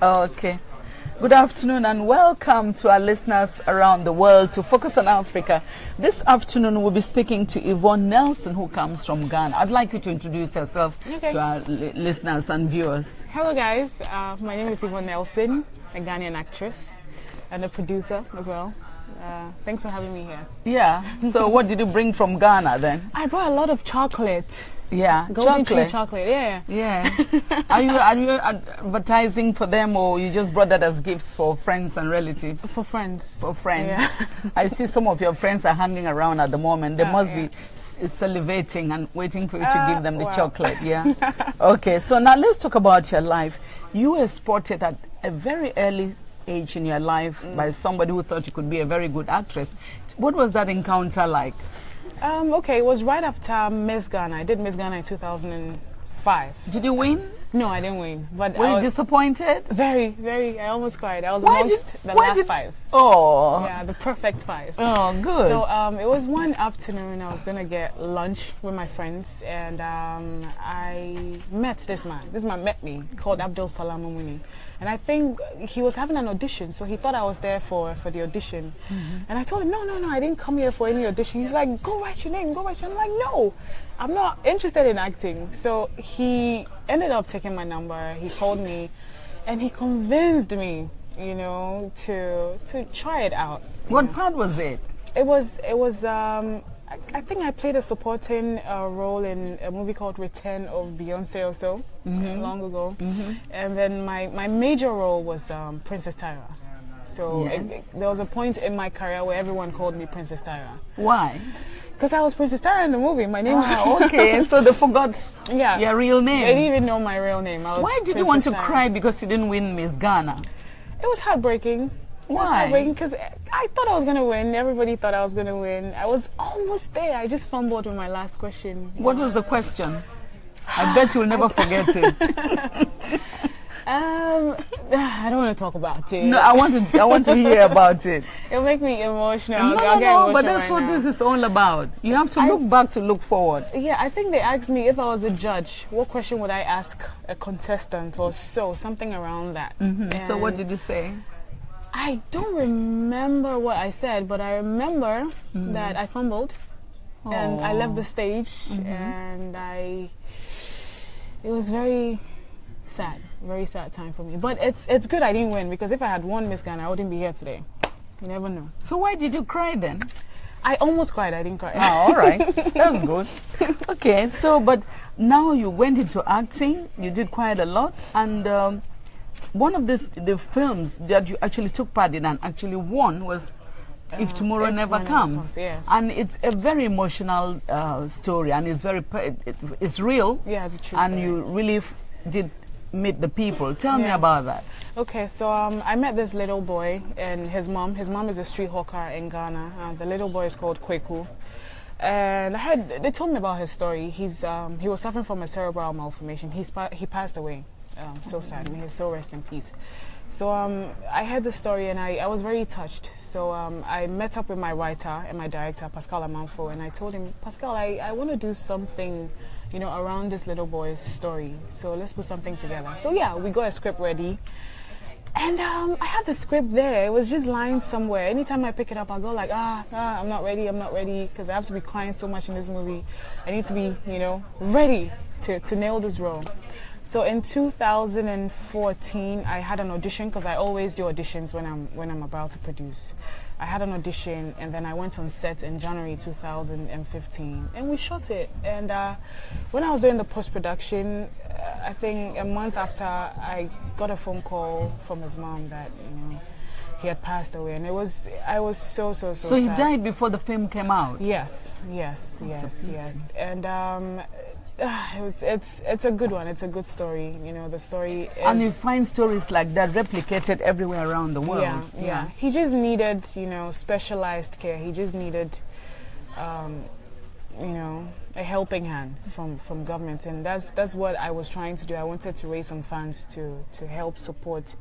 Okay. Good afternoon and welcome to our listeners around the world to Focus on Africa. This afternoon we'll be speaking to Yvonne Nelson, who comes from Ghana. I'd like you to introduce yourself to our listeners and viewers. Hello guys, my name is Yvonne Nelson, a Ghanaian actress and a producer as well. Thanks for having me here. Yeah, so what did you bring from Ghana then? I brought a lot of chocolate. Yeah, golden tree chocolate, yeah. Yes. Are you advertising for them, or you just brought that as gifts for friends and relatives? For friends. For friends. Yeah. I see some of your friends are hanging around at the moment. They must be salivating and waiting for you to give them the chocolate. Yeah. Okay, so now let's talk about your life. You were spotted at a very early age in your life by somebody who thought you could be a very good actress. What was that encounter like? Okay, it was right after Miss Ghana. I did Miss Ghana in 2005. Did you win? No, I didn't win. But were you disappointed? Very, very. I almost cried. I was amongst the last five. Oh. Yeah, the perfect five. Oh, good. So it was one afternoon. I was going to get lunch with my friends, and I met this man. This man met me, called Abdul Salam Mumuni. And I think he was having an audition, so he thought I was there for the audition. And I told him, no, I didn't come here for any audition. He's like, go write your name, go write your name. I'm like, no, I'm not interested in acting. So he ended up taking my number, he called me, and he convinced me, you know, to try it out. What part was it? It was I think I played a supporting role in a movie called Return of Beyonce or so, long ago. And then my major role was Princess Tyra. So there was a point in my career where everyone called me Princess Tyra. Why? Because I was Princess Tyra in the movie. My name was... Okay, so they forgot your real name. They didn't even know my real name. Why did you want to cry because you didn't win Miss Ghana? It was heartbreaking. Why? Because I thought I was going to win. Everybody thought I was going to win. I was almost there. I just fumbled with my last question. What was the question? I bet you'll never forget it. I don't want to talk about it. No, I want to hear about it. It'll make me emotional. No, but that's what this is all about. You have to look back to look forward. Yeah, I think they asked me if I was a judge, what question would I ask a contestant or so, something around that. So what did you say? I don't remember what I said, but I remember that I fumbled and I left the stage and it was very sad time for me. But it's good I didn't win, because if I had won Miss Ghana, I wouldn't be here today. You never know. So why did you cry then? I almost cried, I didn't cry. Oh, all right. That's good. Okay, so but now you went into acting, you did quite a lot, and one of the films that you actually took part in and actually won was If Tomorrow Never Comes. Yes. And it's a very emotional story, and it's very it's real. Yeah, it's a true and story. You really did meet the people. Tell me about that. Okay, so I met this little boy and his mom. His mom is a street hawker in Ghana. The little boy is called Kweku. And they told me about his story. He was suffering from a cerebral malformation. He passed away. So sad. May his soul rest in peace. So I heard the story and I was very touched. So I met up with my writer and my director, Pascal Amanfo, and I told him, Pascal, I want to do something, you know, around this little boy's story. So let's put something together. So yeah, we got a script ready. And I had the script there. It was just lying somewhere. Anytime I pick it up, I go like, I'm not ready, because I have to be crying so much in this movie. I need to be, you know, ready to nail this role. So in 2014, I had an audition, because I always do auditions when I'm about to produce. I had an audition, and then I went on set in January 2015, and we shot it. And when I was doing the post-production, I think a month after, I got a phone call from his mom that, you know, he had passed away, and I was so sad. So he died before the film came out? Yes. And it's a good one. It's a good story. You know, the story is... And you find stories like that replicated everywhere around the world. Yeah. He just needed, you know, specialized care. He just needed, you know, a helping hand from government, and that's what I was trying to do. I wanted to raise some funds to help support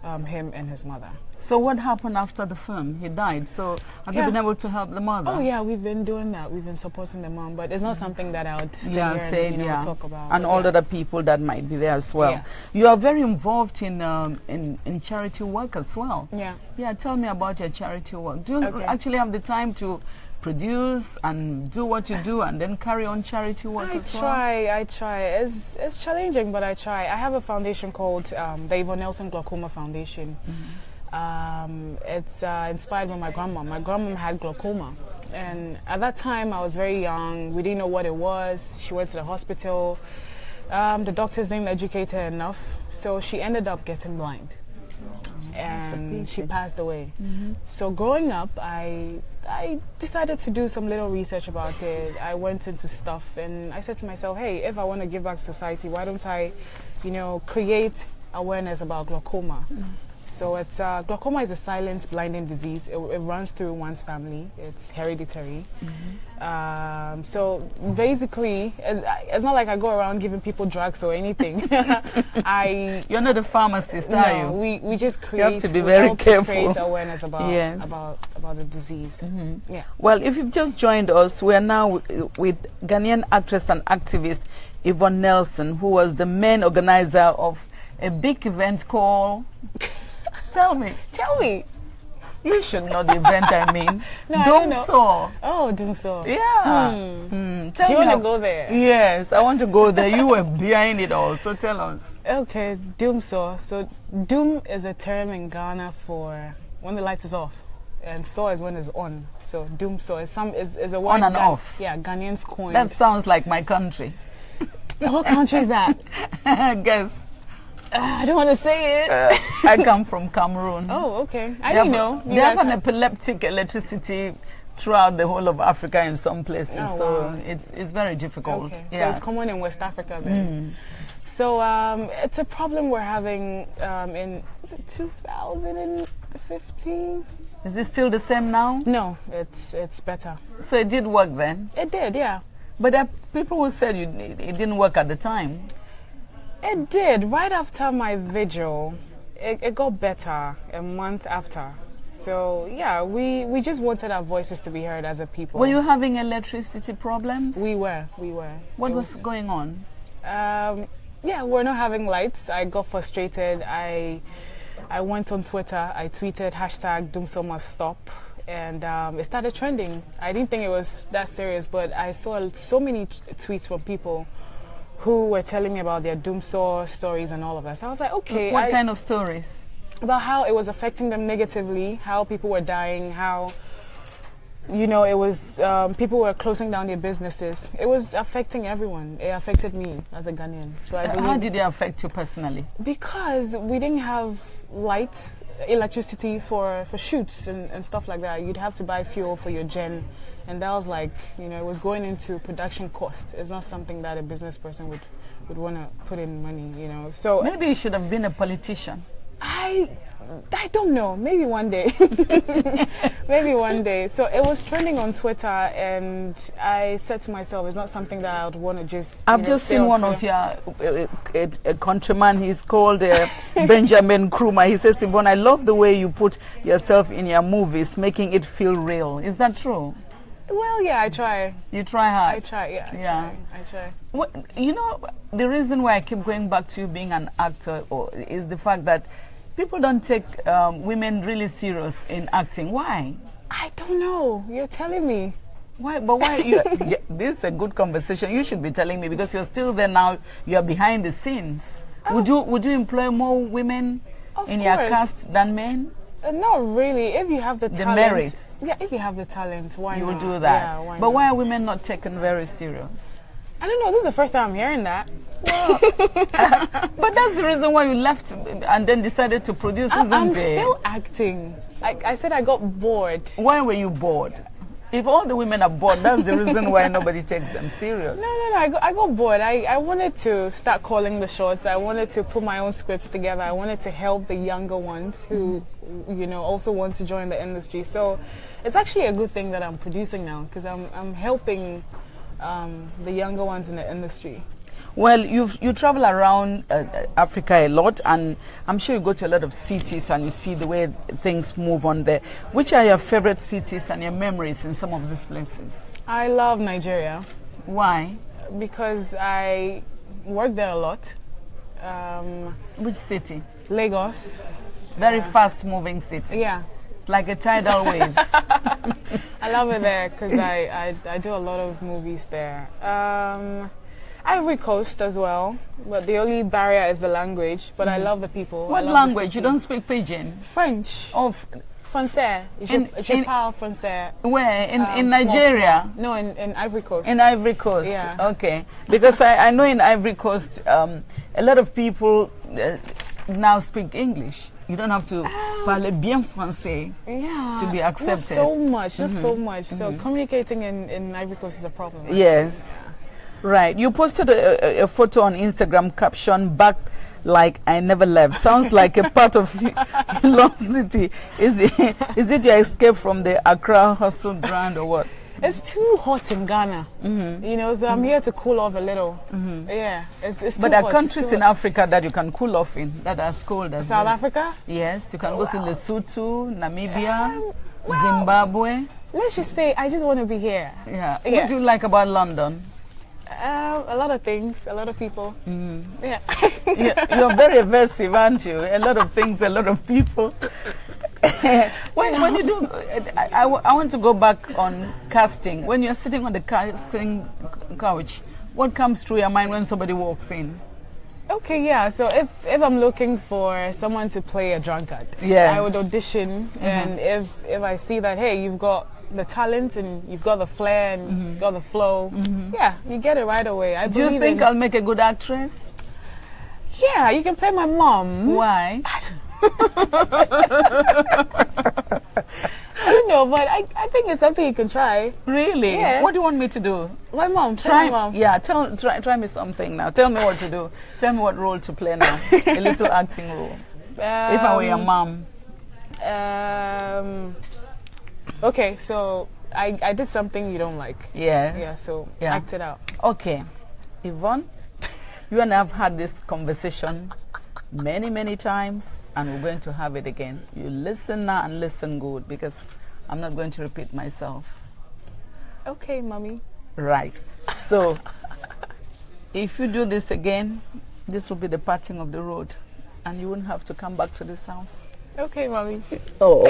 him and his mother. So what happened after the film? He died. So have you been able to help the mother? Oh yeah, we've been doing that. We've been supporting the mom, but it's not something that I would sit here and talk about. And all other people that might be there as well. Yes. You are very involved in charity work as well. Yeah. Yeah. Tell me about your charity work. Do you actually have the time to produce and do what you do and then carry on charity work as well? I try. It's challenging, but I try. I have a foundation called the Yvonne Glaucoma Foundation. It's inspired by my grandma. My grandma had glaucoma, and at that time I was very young. We didn't know what it was. She went to the hospital. The doctors didn't educate her enough, so she ended up getting blind. And she passed away. So growing up, I decided to do some little research about it. I went into stuff and I said to myself, hey, if I want to give back to society, why don't I, create awareness about glaucoma? So it's glaucoma is a silent blinding disease. It runs through one's family. It's hereditary. So basically, it's not like I go around giving people drugs or anything. You're not a pharmacist, are you? We just create. You have to be very careful. Create awareness about the disease. Yeah. Well, if you've just joined us, we are now with Ghanaian actress and activist Yvonne Nelson, who was the main organizer of a big event called. Tell me. You should know the event, I mean. Doomso. Oh, Doomso. Yeah. Do you want to go there? Yes, I want to go there. You were behind it all, so tell us. Okay, Doomso. So, Doom is a term in Ghana for when the light is off, and so is when it's on. So, Doomso is a word. On and off. Yeah, Ghanaians coin. That sounds like my country. What country is that? Guess. I don't want to say it. I come from Cameroon. Oh, okay. I didn't know. They have an epileptic electricity throughout the whole of Africa in some places, so it's very difficult. Okay. Yeah. So it's common in West Africa then. So it's a problem we're having in 2015. Is it still the same now? No, it's better. So it did work then? It did, yeah. But there are people who said it didn't work at the time. It did. Right after my vigil, it got better a month after. So, yeah, we just wanted our voices to be heard as a people. Were you having electricity problems? We were. What was going on? Yeah, we're not having lights. I got frustrated. I went on Twitter. I tweeted #Doomso must stop. And it started trending. I didn't think it was that serious, but I saw so many tweets from people who were telling me about their Doomso stories and all of that. So I was like, okay. What kind of stories? About how it was affecting them negatively, how people were dying, how, it was, people were closing down their businesses. It was affecting everyone. It affected me as a Ghanaian. So how did it affect you personally? Because we didn't have electricity for shoots and stuff like that. You'd have to buy fuel for your gen. And that was like, it was going into production cost. It's not something that a business person would want to put in money, So maybe you should have been a politician. I don't know. Maybe one day. Maybe one day. So it was trending on Twitter, and I said to myself, it's not something that I would want to just. I've just seen one of your a countryman. He's called Benjamin Krumah. He says, Yvonne, I love the way you put yourself in your movies, making it feel real. Is that true? Well, yeah, I try. You try hard? I try, yeah. I try. What, the reason why I keep going back to you being an actor is the fact that people don't take women really serious in acting. Why? I don't know. You're telling me. Why? But why? This is a good conversation. You should be telling me because you're still there now. You're behind the scenes. Oh. Would you employ more women in your cast than men? Not really. If you have the talent. Merits. Yeah, if you have the talent, why not? You will do that. Yeah, why but not? Why are women not taken very serious? I don't know. This is the first time I'm hearing that. Well, but that's the reason why you left and then decided to produce, isn't it? I'm still acting. Like I said, I got bored. Why were you bored? If all the women are bored, that's the reason why nobody takes them serious. No. I got bored. I wanted to start calling the shots. I wanted to put my own scripts together. I wanted to help the younger ones who, also want to join the industry. So it's actually a good thing that I'm producing now because I'm helping the younger ones in the industry. Well, you travel around Africa a lot, and I'm sure you go to a lot of cities and you see the way things move on there. Which are your favorite cities and your memories in some of these places? I love Nigeria. Why? Because I work there a lot. Which city? Lagos. Very fast-moving city. Yeah. It's like a tidal wave. I love it there because I do a lot of movies there. Ivory Coast as well, but the only barrier is the language. But I love the people. What language? You don't speak Pidgin? French. Oh, Français. Je parle français. Where? In Nigeria? Small. No, in Ivory Coast. In Ivory Coast? Yeah. Okay. Because I know in Ivory Coast, a lot of people now speak English. You don't have to parler bien français to be accepted. Not so much, not so much. So communicating in Ivory Coast is a problem. Right? Yes. Yeah. Right. You posted a photo on Instagram caption, "Back like I never left." Sounds like a part of Long City. Is it your escape from the Accra hustle ground or what? It's too hot in Ghana, you know, so I'm here to cool off a little. Yeah, it's too But there hot. are countries in Africa that you can cool off in, that are as cold as South this. Africa? Yes, you can go to Lesotho, Namibia, Zimbabwe. Let's just say I just want to be here. Yeah. What do you like about London? A lot of things, a lot of people. Yeah. You're very evasive, aren't you? A lot of things, a lot of people. when you do, I want to go back on casting. When you're sitting on the casting couch, what comes through your mind when somebody walks in? Okay, yeah. So if I'm looking for someone to play a drunkard, yes, I would audition. And if I see that, hey, you've got the talent and you've got the flair and you've got the flow, yeah, you get it right away. Do you think I'll make a good actress? Yeah, you can play my mom. Why? I don't know, but I think it's something you can try. Really? Yeah. What do you want me to do? My mom. Try, my mom. Yeah, try me something now. Tell me what to do. Tell me what role to play now. A little acting role. If I were your mom. Okay, so I did something you don't like. Yes. Yeah, so act it out. Okay. Yvonne, you and I have had this conversation many times, and we're going to have it again. You listen now and listen good, because I'm not going to repeat myself. Okay, mommy. Right. So, if you do this again, this will be the parting of the road, and you won't have to come back to this house. Okay, mommy. Oh.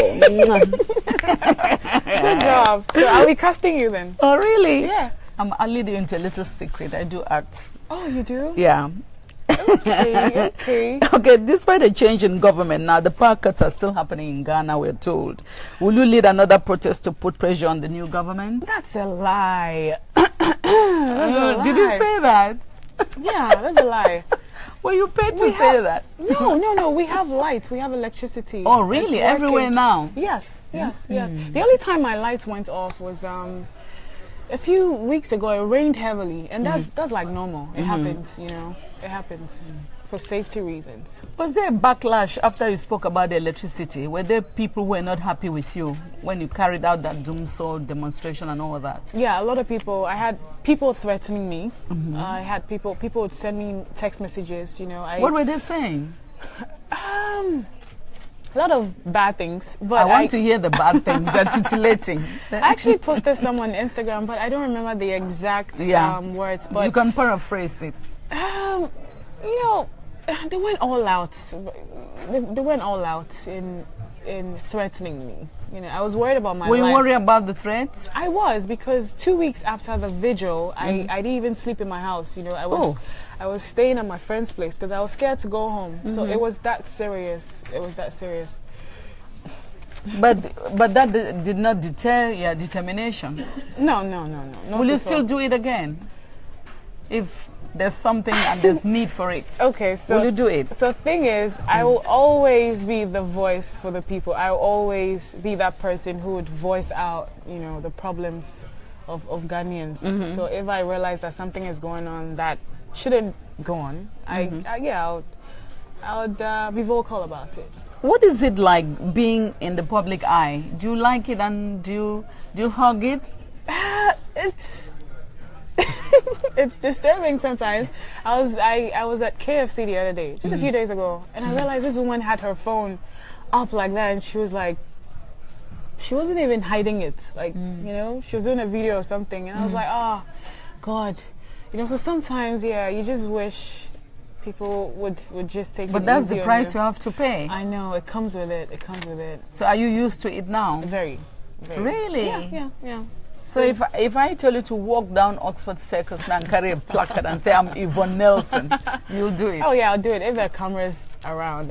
Good job. So, are we casting you then? Oh, really? Yeah. I'll lead you into a little secret. I do act. Oh, you do? Yeah. Okay. Okay, despite the change in government, now the power cuts are still happening in Ghana, we're told. Will you lead another protest to put pressure on the new government? That's a lie. That's a lie. Did you say that? Yeah, that's a lie. Well, you paid to say that. No. We have light. We have electricity. Oh, really? Everywhere now? Yes. The only time my lights went off was a few weeks ago. It rained heavily, and that's like normal. It happens, you know. It happens for safety reasons. Was there a backlash after you spoke about the electricity? Were there people who were not happy with you when you carried out that doomsday demonstration and all of that? Yeah, a lot of people. I had people threatening me. I had people would send me text messages, you know. What were they saying? A lot of bad things. But I want to hear the bad things. They're titillating. I actually posted some on Instagram, but I don't remember the exact words. But you can paraphrase it. You know, they went all out. They went all out in threatening me. You know, I was worried about my life. Were you worried about the threats? I was, because 2 weeks after the vigil, I didn't even sleep in my house. You know, I was staying at my friend's place because I was scared to go home. So it was that serious. It was that serious. But that did not deter your determination. No. Will you still do it again? If there's something and there's need for it. Okay, so will you do it? So the thing is, I will always be the voice for the people. I will always be that person who would voice out, you know, the problems of Ghanaians. So if I realize that something is going on that shouldn't go on, I would be vocal about it. What is it like being in the public eye? Do you like it, and do you hug it? It's It's disturbing sometimes. I was at KFC the other day, just a few days ago, and I realized this woman had her phone up like that, and she was like, she wasn't even hiding it, like you know, she was doing a video or something, and I was like, oh God, you know. So sometimes, yeah, you just wish people would just take it easy. But that's the price you have to pay. I know, it comes with it. It comes with it. So are you used to it now? Very. Really? Yeah. So if I tell you to walk down Oxford Circus now and carry a placard and say I'm Yvonne Nelson, you'll do it? Oh yeah, I'll do it if there are cameras around.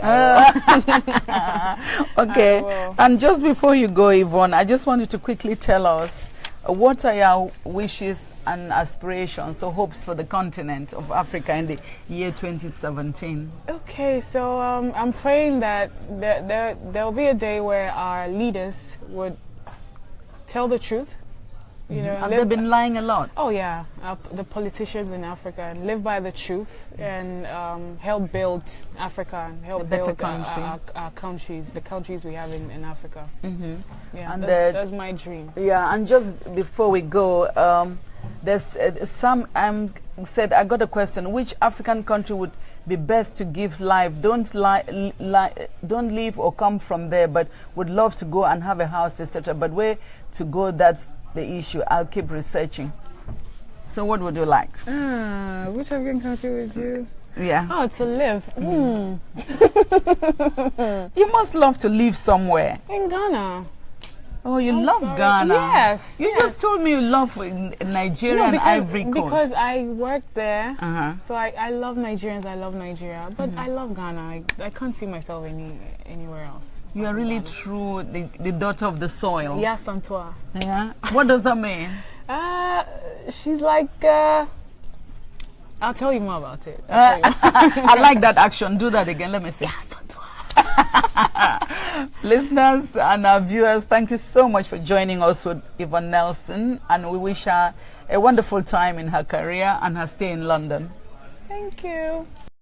Okay. And just before you go, Yvonne, I just want you to quickly tell us what are your wishes and aspirations or hopes for the continent of Africa in the year 2017? Okay, so I'm praying that there will be a day where our leaders would tell the truth. You know, and they've been lying a lot. Oh yeah, the politicians in Africa, and live by the truth and help build Africa and help build our countries, the countries we have in Africa. Yeah, and that's my dream. Yeah, and just before we go, there's some said I got a question: which African country would be best to give life? Don't leave or come from there, but would love to go and have a house, etc. But where to go? That's the issue. I'll keep researching. So what would you like? Which African country would you? Yeah. Oh, to live. You must love to live somewhere. In Ghana. Oh, you love Ghana. Yes. You just told me you love Nigeria and Ivory Coast. Because I worked there. So I love Nigerians. I love Nigeria. But I love Ghana. I can't see myself anywhere else. You are really true, the daughter of the soil. Yes, Santua. Yeah. What does that mean? She's like, I'll tell you more about it. I like that action. Do that again. Let me see. Yes, Santua. Listeners and our viewers, thank you so much for joining us with Yvonne Nelson, and we wish her a wonderful time in her career and her stay in London. Thank you.